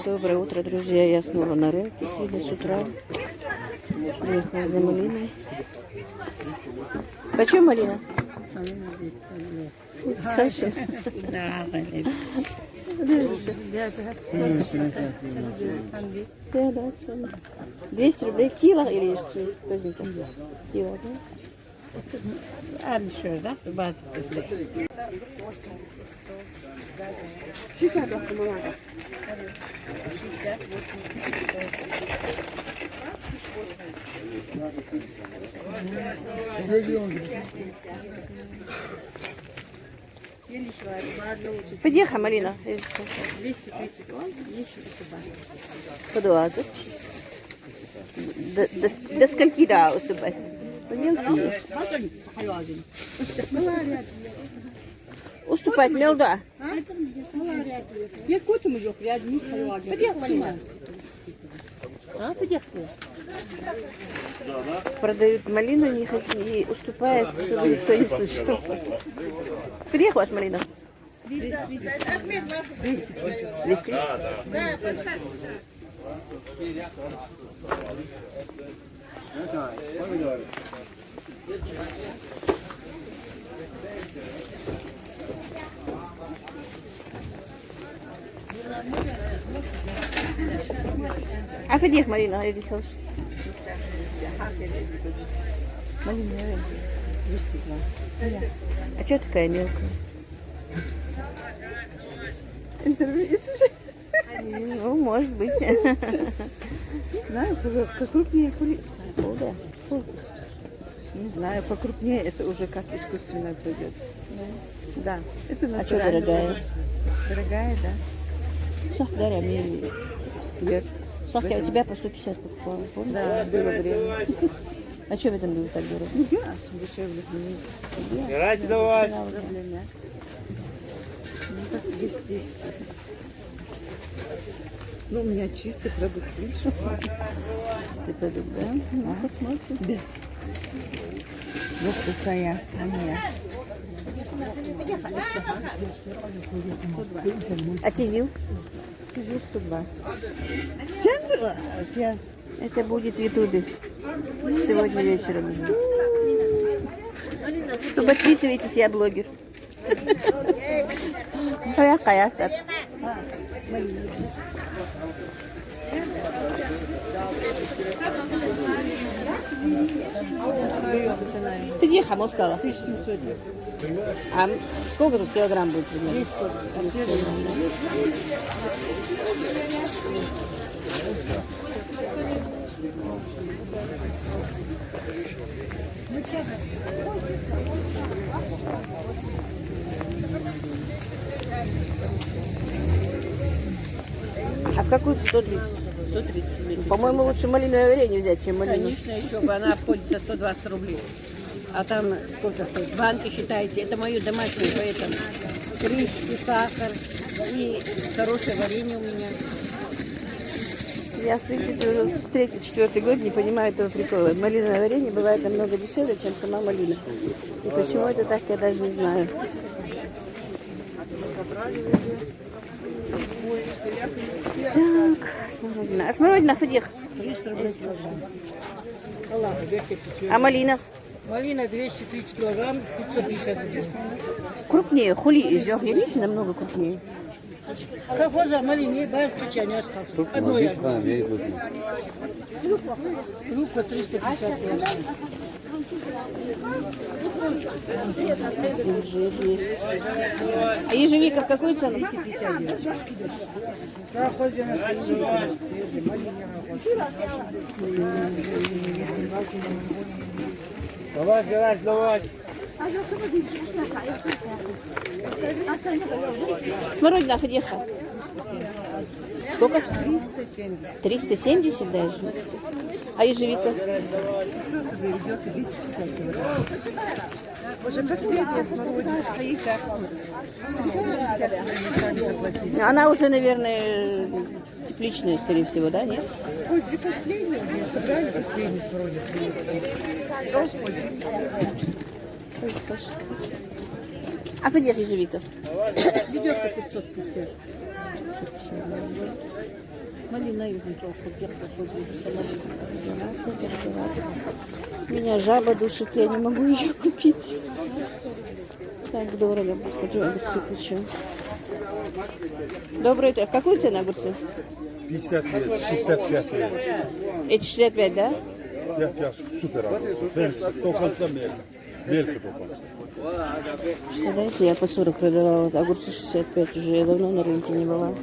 Доброе утро, друзья. Я снова на рынке. Сегодня с утра приехала за малиной. Почем малина? Малина 200 лет. Хорошо. Да, Да, 200 рублей кило или что? Кило, да? А еще, да? База. 60 бумага. 68. Подъехай, малина. 230 вон, 120. До скольки, да, уступать? Мелкие. Уступать мелда. Продают малину, не хотят, и уступает, чтобы никто не слышал. Приехала ваша малина? 230. А где малина? Я видела. Малина, 220. А что такая мелкая? Интервью. Ну, может быть. Знаю, покрупнее курица. Да. Не знаю, покрупнее это уже как искусственно пойдет. Да, это А что натурально. дорогая? Дорогая, да. Сах, даря, мне. Вверх. Сах, я у тебя по 150 покупала, помнишь? Да, было время. А что в этом было так дорого? Ну, у нас дешевле вниз. Играть давай. Для мяса. Ну, по 200. Ну, у меня чистый продукт, видишь? Ты продукт, да? Ну, посмотрим. Без лука я самая. А кизил? Кизил 120. 7 было? Сейчас. Это будет в Ютубе. Сегодня вечером уже. Чтобы подписывайтесь, я блогер. Я каясат. Ты где хамон сказала? 1700. А сколько тут килограмм будет примерно? А в какую 130? 130. По-моему, лучше малиновое варенье взять, чем малину. Конечно, еще бы она обходится 120 рублей. А там сколько стоит? Банки считаете, это мое домашнее, поэтому крышки, сахар и хорошее варенье у меня. Я, в принципе, уже третий, четвертый год не понимаю этого прикола. Малиновое варенье бывает намного дешевле, чем сама малина. И почему это так, я даже не знаю. Так, смородина. А смородина, Фадих? 300 рублей килограмм. А малина? Малина 230 килограмм, 550 рублей. Крупнее, хули, видите, намного крупнее. Колхоза малине, без печенья остался. Одно я. Лука 350 килограмм. Инжир есть. А ежевика в какую цену? 250 колхозе на свежие. Давай, давай, давай. Смородина, Фадиха. Сколько? 370. 370 даже. А ежевика? Уже последняя смородина стоит так. Она уже, наверное, тепличная, скорее всего, да, нет? Ой, две последние. Собрали последнюю смородину. А где ежевика? Ведерко 550. Малина юзничок, где-то Меня жаба душит, я не могу ее купить. Так дорого, скажу, огурцы почему. Доброе утро. В какую цену огурцы? 50 лет, 65 лет. Эти 65, да? Я супер огурцы. До конца мелька. Мелька до конца. Представляете, я по 40 продавала, огурцы 65 уже, я давно на рынке не была.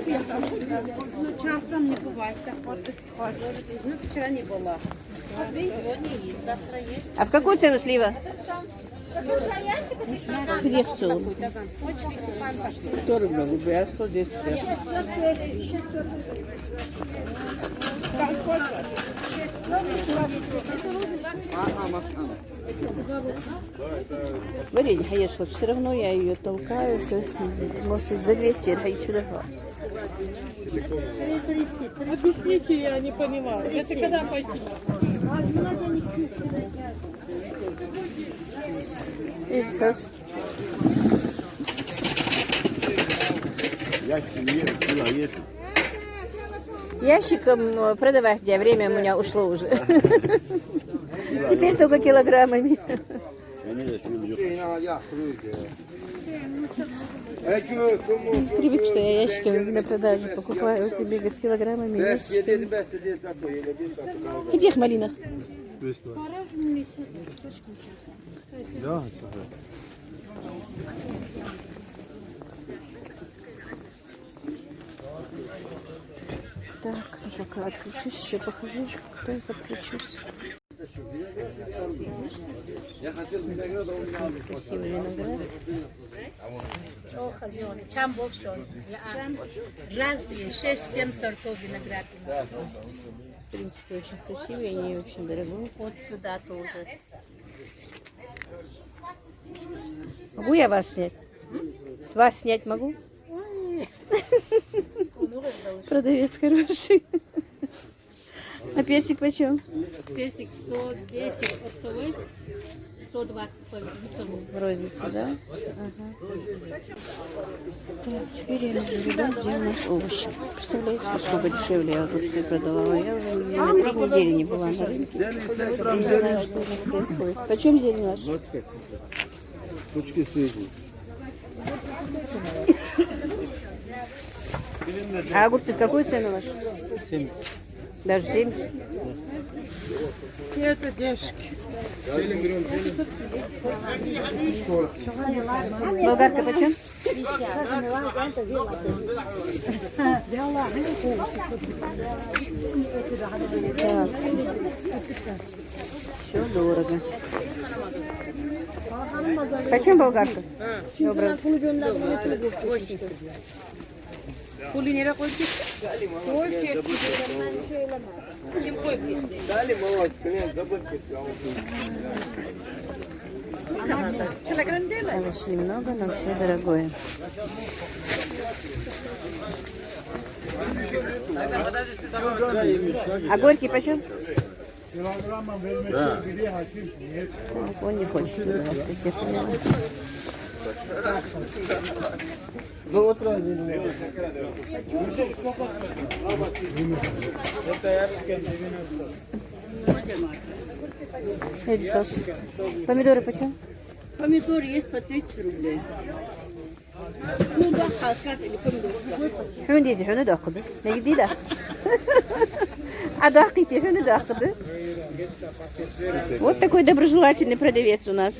Ну, часто мне бывает так вот. Ну, вчера не была. Сегодня есть, завтра есть. А в какую цену слива? Где в целом? 40 голубей, а 110. Варенье, ешь, вот все равно я ее толкаю, все, может за 200, я еще дорого. Объясните, я не понимаю. Это когда пойти? Видите, хорошо. Ящики не едут, куда едут. Ящиком продавать, где время у меня ушло уже. Теперь только килограммами. Привык, что я ящиками на продажу покупаю, у тебя говорит, килограммами. Ящиками. В каких малинах? Да, Так, пока отключусь, еще похожу, кто из отключусь. Красивый виноград. Чем больше? Разные, 6-7 сортов винограда. В принципе, очень красивый и не очень дорогой. Вот сюда тоже. Могу я вас снять? С вас снять могу? Продавец хороший. А персик почем? Персик 110 оптовый, 120 по весовому. В розницу, да? Ага. Так, теперь я разберу, где у нас овощи. Представляете, насколько дешевле я огурцы продавала? Я уже на 3 недели не была на рынке. Не знаю, что у нас происходит. Почем зелень ваша? 25 точки свежие. А огурцы в какую цену ваши? 70. Даже 70? Это девушки. Болгарка почем? Так. Все дорого. Почем болгарка? Доброе. Кули не ракой? Дали молоть, клиент забыл. Овощей много, но все дорогое. А горький почем? Так, он не хочет. Ну вот разные. Это ящик 90. Эти тоже. Помидоры почем? Помидор есть по 30 рублей. Ну да, халкат или помидор. Şunu diyeceğim, şunu da okudu. Ne gidiyor da? А да, şunu da okudu. Вот такой доброжелательный продавец у нас.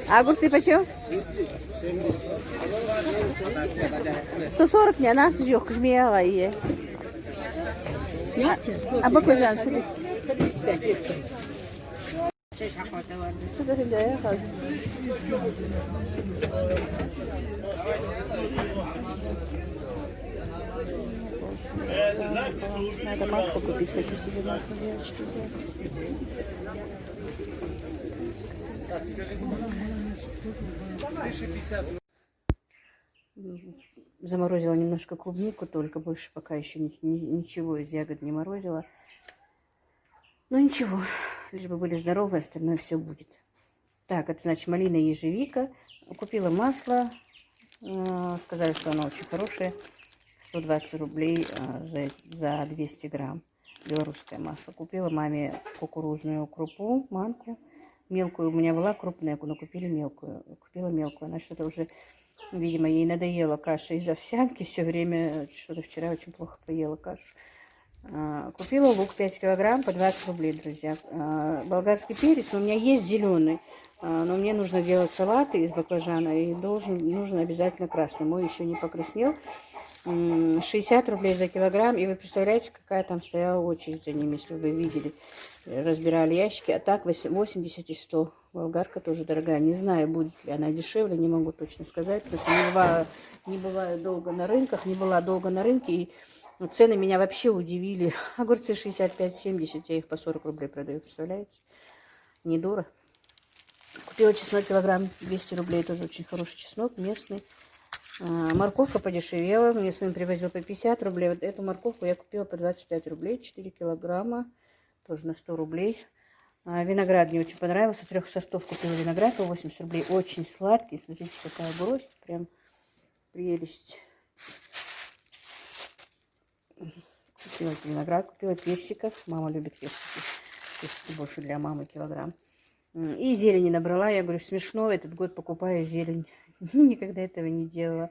А огурцы почем? 140 не, она сжёг, жмеяла ее. А баклажан şunu? 35. Şurada hülyaya hazır. Надо масло купить, хочу себе масло девочки взять. Заморозила немножко клубнику, только больше пока еще ничего из ягод не морозила. Ну ничего, лишь бы были здоровы, остальное все будет. Так, это значит малина и ежевика. Купила масло. Сказали, что оно очень хорошее. 120 рублей за 200 грамм. Белорусское масло. Купила маме кукурузную крупу, манку. Мелкую у меня была крупная, но купили мелкую. Купила мелкую. Она что-то уже, видимо, ей надоела каша из овсянки. Все время, что-то вчера очень плохо поела кашу. Купила лук 5 килограмм по 20 рублей, друзья. Болгарский перец, у меня есть зеленый, но мне нужно делать салаты из баклажана, и нужен обязательно красный. Мой еще не покраснел. 60 рублей за килограмм, и вы представляете, какая там стояла очередь за ними, если вы видели, разбирали ящики. А так 80 и 100. Болгарка тоже дорогая. Не знаю, будет ли она дешевле, не могу точно сказать, потому что не бываю долго на рынках, не была долго на рынке, и цены меня вообще удивили. Огурцы 65-70, я их по 40 рублей продаю, представляете? Недорого. Купила чеснок килограмм, 200 рублей, тоже очень хороший чеснок, местный. Морковка подешевела, мне сын привозил по 50 рублей. Вот эту морковку я купила по 25 рублей, 4 килограмма, тоже на 100 рублей. Виноград мне очень понравился, 3 сортов купила виноград по 80 рублей, очень сладкий. Смотрите, какая гроздь, прям прелесть. Купила виноград, купила персиков. Мама любит персики. Персики больше для мамы килограмм. И зелени набрала. Я говорю, смешно, этот год покупаю зелень. Никогда этого не делала.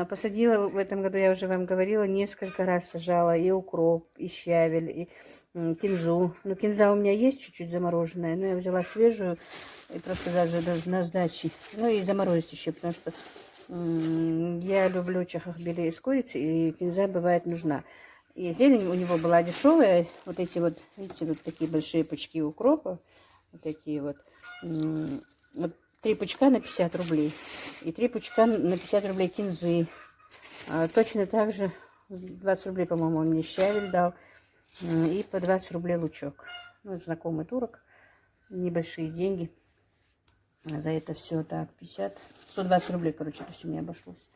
Посадила в этом году, я уже вам говорила, несколько раз сажала и укроп, и щавель, и кинзу. Ну, кинза у меня есть чуть-чуть замороженная, но я взяла свежую, и просто даже на сдаче. Ну, и заморозить еще, потому что я люблю чахахбели из курицы, и кинза бывает нужна. И зелень у него была дешевая. Вот эти вот, видите, вот такие большие пучки укропа. Вот такие вот. Вот 3 пучка на 50 рублей. И 3 пучка на 50 рублей кинзы. Точно так же 20 рублей, по-моему, он мне щавель дал. И по 20 рублей лучок. Ну, знакомый турок. Небольшие деньги. За это все так, 120 рублей, короче, это все мне обошлось.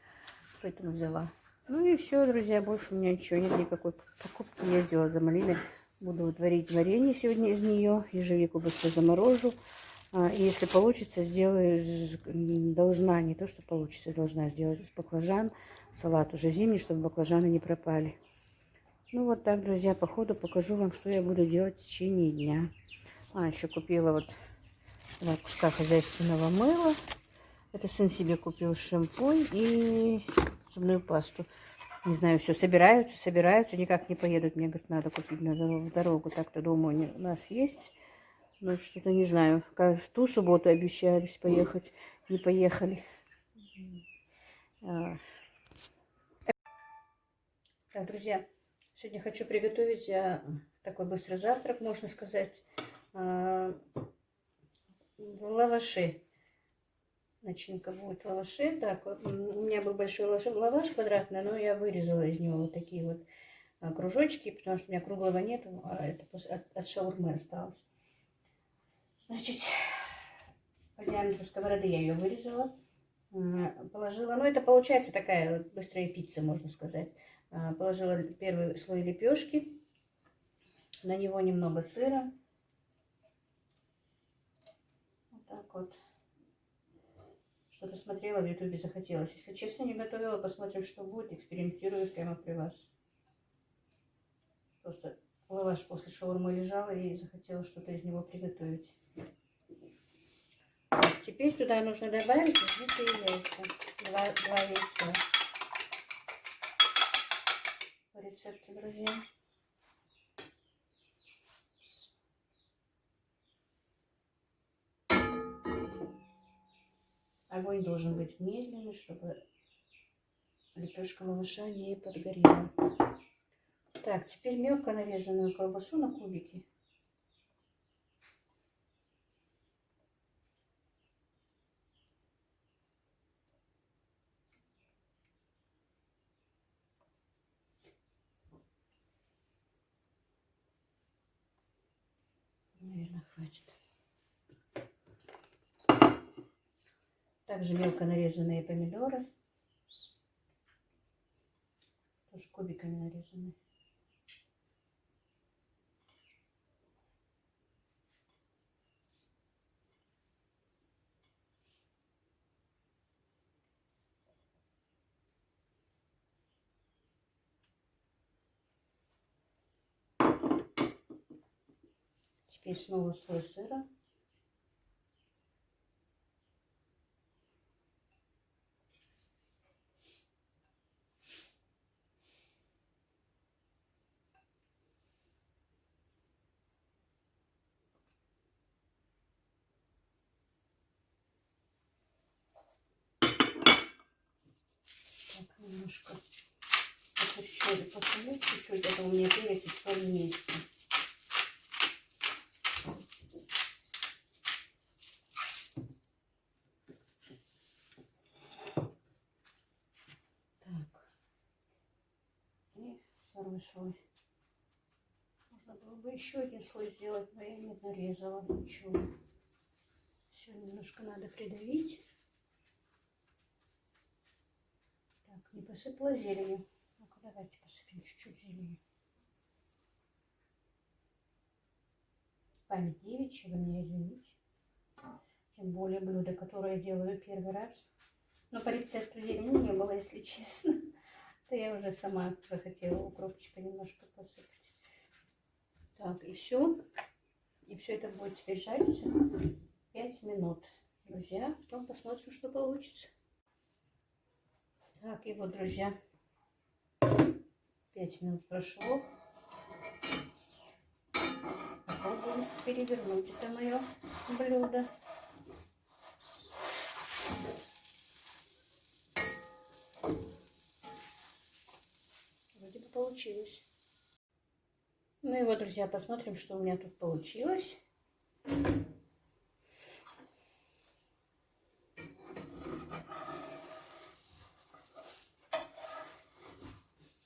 Поэтому взяла. Ну и все, друзья, больше у меня ничего нет, никакой покупки. Я сделала за малиной. Буду варить варенье сегодня из нее. Ежевику быстро заморожу. И если получится, сделаю, должна, не то, что получится, должна сделать из баклажан. Салат уже зимний, чтобы баклажаны не пропали. Ну вот так, друзья, по ходу покажу вам, что я буду делать в течение дня. Еще купила вот 2 куска хозяйственного мыла. Это сын себе купил шампунь и зубную пасту. Не знаю, все собираются, никак не поедут. Мне, говорят, надо купить на дорогу. Так-то дома у нас есть. Но что-то не знаю. Как в ту субботу обещались поехать, не поехали. Так, друзья, сегодня хочу приготовить такой быстрый завтрак, можно сказать. Лаваши. Начинка будет лаваши. Так, у меня был большой лаваш квадратный, но я вырезала из него вот такие вот кружочки, потому что у меня круглого нету, а это от шаурмы осталось. Значит, по диаметру сковороды я ее вырезала, положила. Ну, это получается такая вот быстрая пицца, можно сказать. Положила первый слой лепешки, на него немного сыра. Вот так вот. Что-то смотрела в ютубе, захотелось. Если честно, не готовила, посмотрим, что будет. Экспериментирую прямо при вас. Просто лаваш после шаурмы лежала и захотела что-то из него приготовить. Так, теперь туда нужно добавить взбитые яйца. Два яйца. По рецепту, друзья. Огонь должен быть медленный, чтобы лепешка лаваша не подгорела. Так, теперь мелко нарезанную колбасу на кубики. Наверное, хватит. Также мелко нарезанные помидоры. Тоже кубиками нарезанные. Теперь снова слой сыра. Так, немножко поперчили, посолю чуть-чуть. Это у меня перец и соль вместе. Так. И второй слой. Можно было бы еще один слой сделать, но я не нарезала ничего. Все немножко надо придавить. Так, не посыпала зеленью. Ну-ка, давайте посыпем чуть-чуть зелени. Память девичья, вы меня извините. Тем более блюдо, которое я делаю первый раз. Но по рецепту зелени не было, если честно. То я уже сама захотела укропчика немножко посыпать. Так, и все. И все это будет теперь жариться 5 минут. Друзья, потом посмотрим, что получится. Так, и вот, друзья, 5 минут прошло. Попробуем перевернуть это мое блюдо. Вроде бы получилось. Ну и вот, друзья, посмотрим, что у меня тут получилось.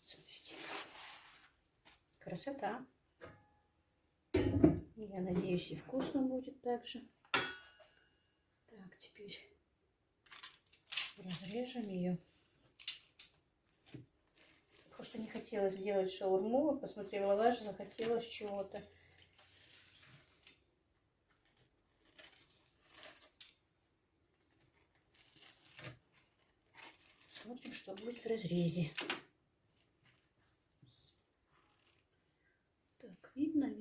Смотрите. Красота. Я надеюсь, и вкусно будет также. Так, теперь разрежем ее. Просто не хотела сделать шаурму. Посмотрела лаваш, захотелось чего-то. Смотрим, что будет в разрезе. Так, видно.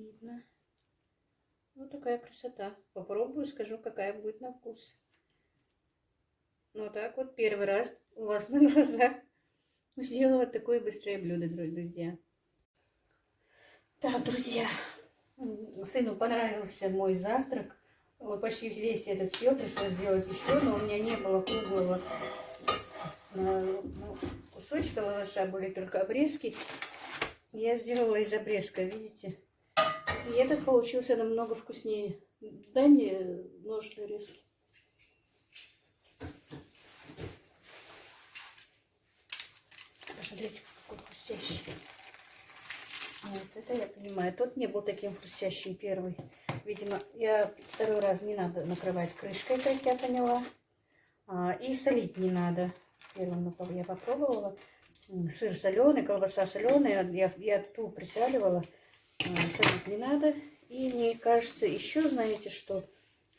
Вот такая красота. Попробую, скажу, какая будет на вкус. Ну так вот, первый раз у вас на глазах сделала такое быстрое блюдо, друзья. Так, друзья, сыну понравился мой завтрак. Вот почти весь этот съел, пришлось сделать еще, но у меня не было круглого кусочка лаваша, были только обрезки. Я сделала из обрезка, видите? И этот получился намного вкуснее. Дай мне нож для резки. Посмотрите, какой хрустящий. Вот это я понимаю. Тот не был таким хрустящим первый. Видимо, я второй раз не надо накрывать крышкой, как я поняла. И солить не надо. Первым я попробовала. Сыр соленый, колбаса соленая. Я ту присаливала. Солить не надо. И мне кажется, еще знаете что?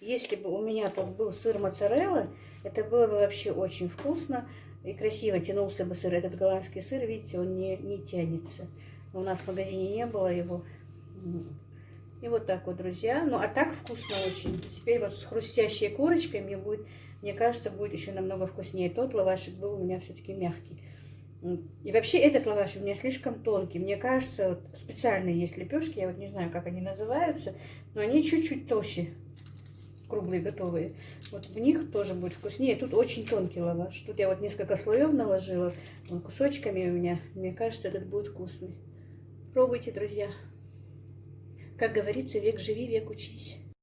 Если бы у меня тут был сыр моцарелла, это было бы вообще очень вкусно. И красиво тянулся бы сыр. Этот голландский сыр, видите, он не тянется. У нас в магазине не было его. И вот так вот, друзья. Ну, а так вкусно очень. Теперь вот с хрустящей корочкой мне кажется, будет еще намного вкуснее. Тот лавашик был у меня все-таки мягкий. И вообще этот лаваш у меня слишком тонкий. Мне кажется, вот специальные есть лепешки, я вот не знаю, как они называются, но они чуть-чуть толще. Круглые, готовые. Вот в них тоже будет вкуснее. Тут очень тонкий лаваш. Тут я вот несколько слоев наложила кусочками у меня. Мне кажется, этот будет вкусный. Пробуйте, друзья. Как говорится, век живи, век учись.